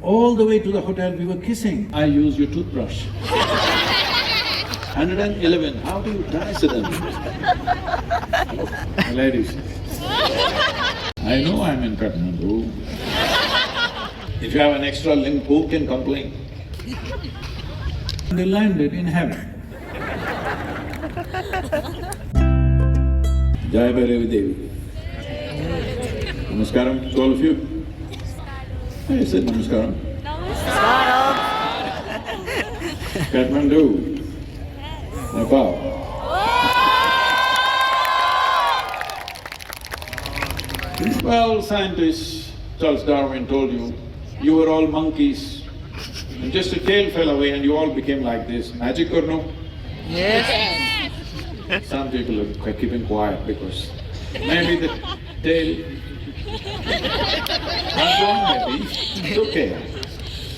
All the way to the hotel, we were kissing. I used your toothbrush. 111, how do you die suddenly? Ladies, I know I'm in Kathmandu. If you have an extra limb, who can complain? They landed in heaven. Jai Bhairavi Devi. Namaskaram to all of you. I said namaskaram. Namaskaram. Kathmandu, Nepal. Well, scientists, Charles Darwin told you were all monkeys, and just a tail fell away and you all became like this. Magic or no? Yes. Some people are keeping quiet because maybe the tail… I'm wrong maybe, it's okay. I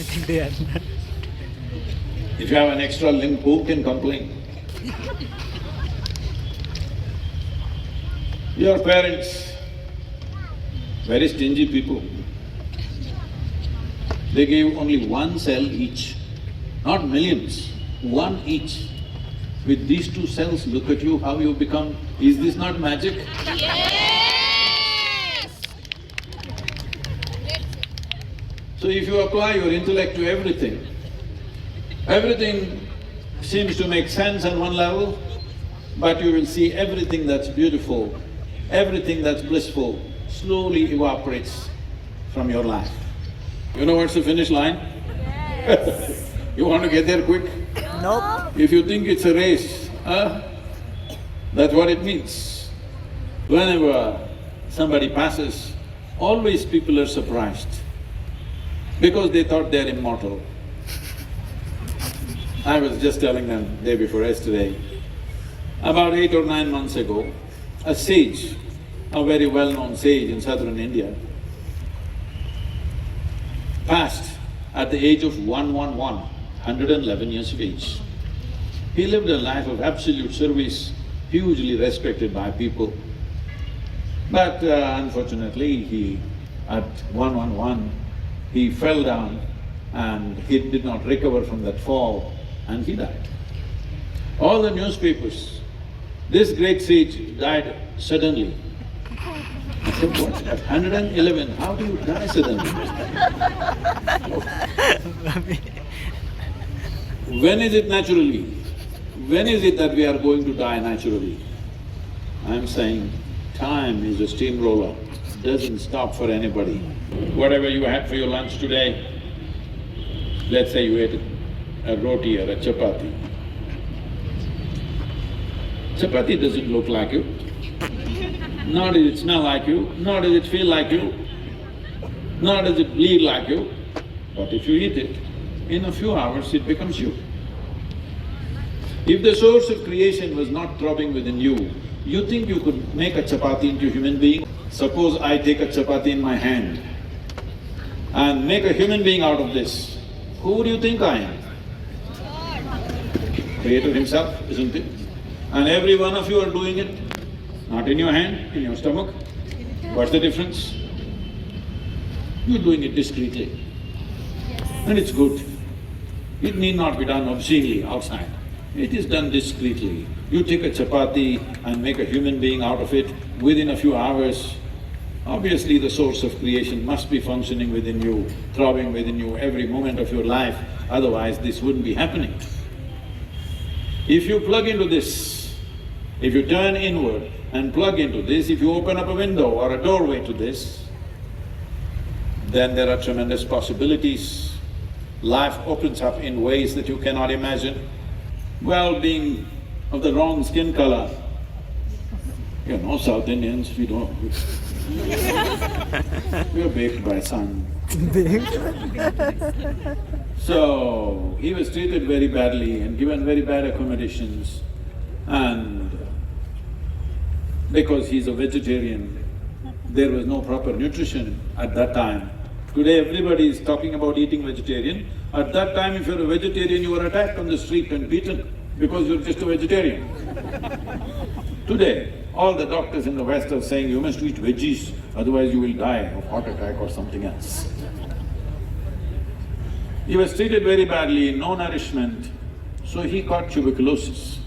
think they are. If you have an extra limb, who can complain? Your parents, very stingy people. They gave only one cell each, not millions, one each. With these two cells, look at you, how you become… Is this not magic? Yes! So if you apply your intellect to everything, everything seems to make sense on one level, but you will see everything that's beautiful, everything that's blissful, slowly evaporates from your life. You know what's the finish line? Yes! You want to get there quick? Nope. If you think it's a race, that's what it means. Whenever somebody passes, always people are surprised because they thought they're immortal. I was just telling them day before yesterday, about 8 or 9 months ago, a sage, a very well-known sage in southern India, passed at the age of 111 years of age. He lived a life of absolute service, hugely respected by people. But unfortunately, at 111, he fell down and he did not recover from that fall and he died. All the newspapers, this great sage died suddenly. I said, what? At 111, how do you die suddenly? When is it naturally? When is it that we are going to die naturally? I'm saying, time is a steamroller, doesn't stop for anybody. Whatever you had for your lunch today, let's say you ate a roti or a chapati. Chapati doesn't look like you, nor does it smell like you, nor does it feel like you, nor does it bleed like you. But if you eat it, in a few hours it becomes you. If the source of creation was not throbbing within you, you think you could make a chapati into a human being? Suppose I take a chapati in my hand and make a human being out of this, who do you think I am? Creator himself, isn't it? And every one of you are doing it, not in your hand, in your stomach. What's the difference? You're doing it discreetly. And it's good. It need not be done obscenely outside. It is done discreetly. You take a chapati and make a human being out of it within a few hours. Obviously the source of creation must be functioning within you, throbbing within you every moment of your life, otherwise this wouldn't be happening. If you plug into this, if you turn inward and plug into this, if you open up a window or a doorway to this, then there are tremendous possibilities. Life opens up in ways that you cannot imagine. Well, being of the wrong skin color, you know, South Indians, we don't… we are baked by sun. So, he was treated very badly and given very bad accommodations, and because he's a vegetarian, there was no proper nutrition at that time. Today everybody is talking about eating vegetarian. At that time, if you're a vegetarian, you were attacked on the street and beaten because you're just a vegetarian. Today, all the doctors in the West are saying you must eat veggies, otherwise you will die of heart attack or something else. He was treated very badly, no nourishment, so he got tuberculosis,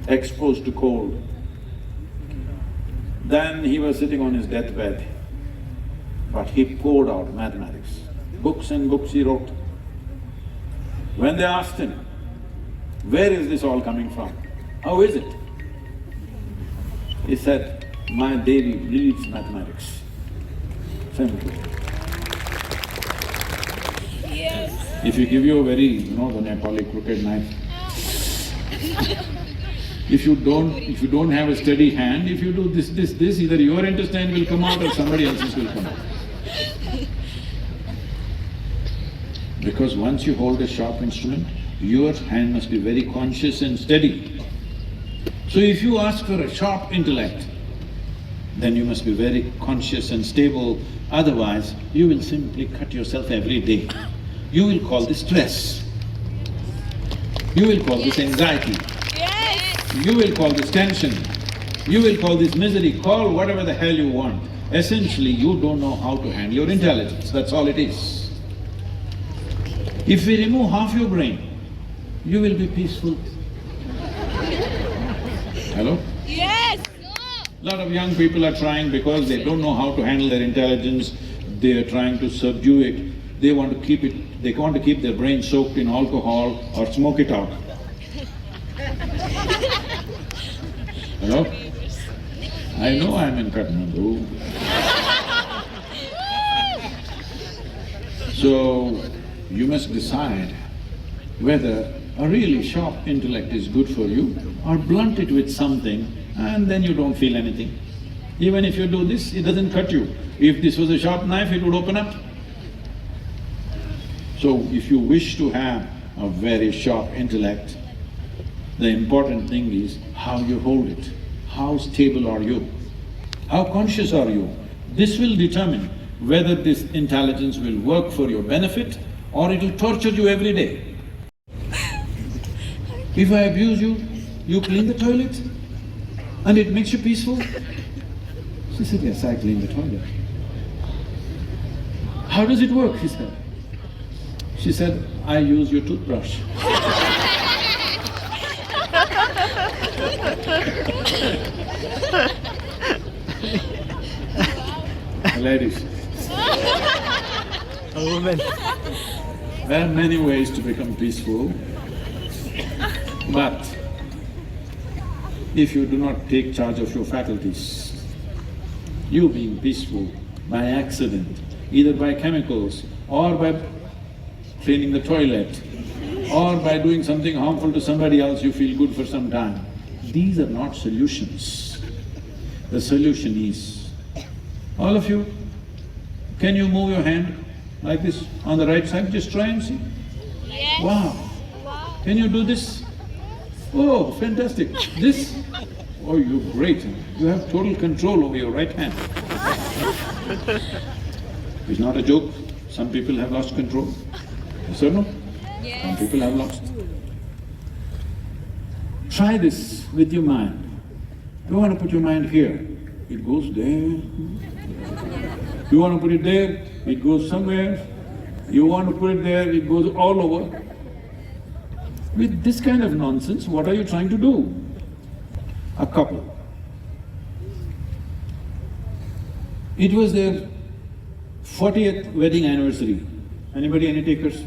exposed to cold. Then he was sitting on his deathbed, but he poured out mathematics. Books and books he wrote. When they asked him, where is this all coming from? How is it? He said, my Devi reads mathematics. Simple. Yes. If you give you a very, the Nepali crooked knife, if you don't have a steady hand, if you do this, either your intestine will come out or somebody else's will come out. Because once you hold a sharp instrument, your hand must be very conscious and steady. So if you ask for a sharp intellect, then you must be very conscious and stable, otherwise you will simply cut yourself every day. You will call this stress. You will call this anxiety. Yes. You will call this tension. You will call this misery. Call whatever the hell you want. Essentially, you don't know how to handle your intelligence, that's all it is. If we remove half your brain, you will be peaceful. Hello? Yes. Lot of young people are trying because they don't know how to handle their intelligence, they are trying to subdue it, they want to keep their brain soaked in alcohol or smoke it out. Hello? I know I'm in Kathmandu. So, you must decide whether a really sharp intellect is good for you or blunt it with something and then you don't feel anything. Even if you do this, it doesn't cut you. If this was a sharp knife, it would open up. So if you wish to have a very sharp intellect, the important thing is how you hold it. How stable are you? How conscious are you? This will determine whether this intelligence will work for your benefit or it will torture you every day. If I abuse you, you clean the toilet and it makes you peaceful? She said, yes, I clean the toilet. How does it work? He said. She said, I use your toothbrush. Ladies, A woman. there are many ways to become peaceful, but if you do not take charge of your faculties, you being peaceful by accident, either by chemicals or by cleaning the toilet or by doing something harmful to somebody else, you feel good for some time. These are not solutions. The solution is, all of you, can you move your hand like this on the right side? Just try and see. Yes. Wow. Wow. Can you do this? Oh, fantastic. This? Oh, you're great. You have total control over your right hand. It's not a joke. Some people have lost control. Yes or no? Yes. Some people have lost. Try this with your mind. You want to put your mind here, it goes there. You want to put it there, it goes somewhere. You want to put it there, it goes all over. With this kind of nonsense, what are you trying to do? A couple. It was their 40th wedding anniversary. Anybody, any takers?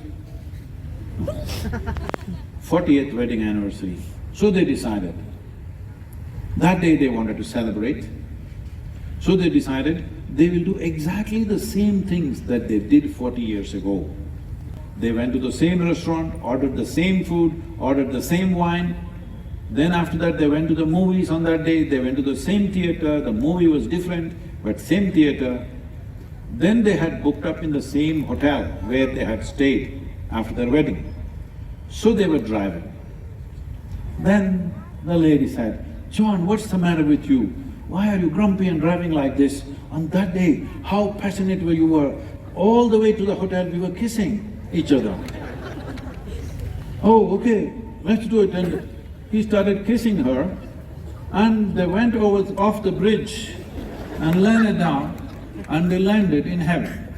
40th wedding anniversary. So they decided. That day they wanted to celebrate. So they decided they will do exactly the same things that they did 40 years ago. They went to the same restaurant, ordered the same food, ordered the same wine. Then after that they went to the movies on that day, they went to the same theater, the movie was different, but same theater. Then they had booked up in the same hotel where they had stayed after their wedding. So they were driving. Then the lady said, John, what's the matter with you? Why are you grumpy and driving like this? On that day, how passionate you were. All the way to the hotel, we were kissing each other. Oh, okay, let's do it. And he started kissing her, and they went off the bridge and landed down, and they landed in heaven.